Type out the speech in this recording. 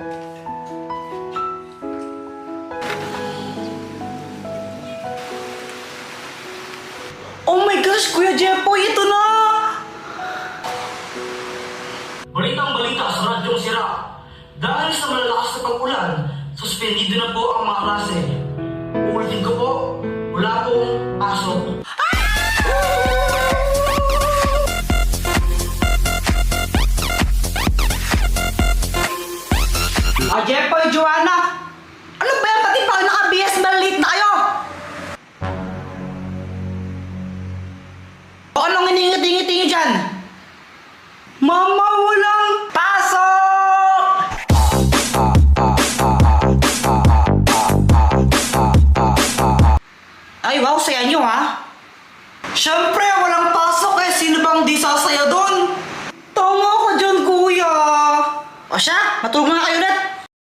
Oh my gosh, Kuya Jepoy, ito na! Balitang-balita sa radyong sira. Dahil sa malalakas na pag-ulan, suspendido na po ang mga klase. Uulitin ko po, wala pong pasok. Jepoy, Joanna! Ano ba yan? Pati pa naka-BS late na kayo! O anong iningit-ingit-ingit dyan? Mama, walang pasok! Ay, wow, saya nyo ha? Siyempre, walang pasok eh. Sino bang di sasaya doon? Tama ka dyan, kuya. O siya, matulog na kayo ulit.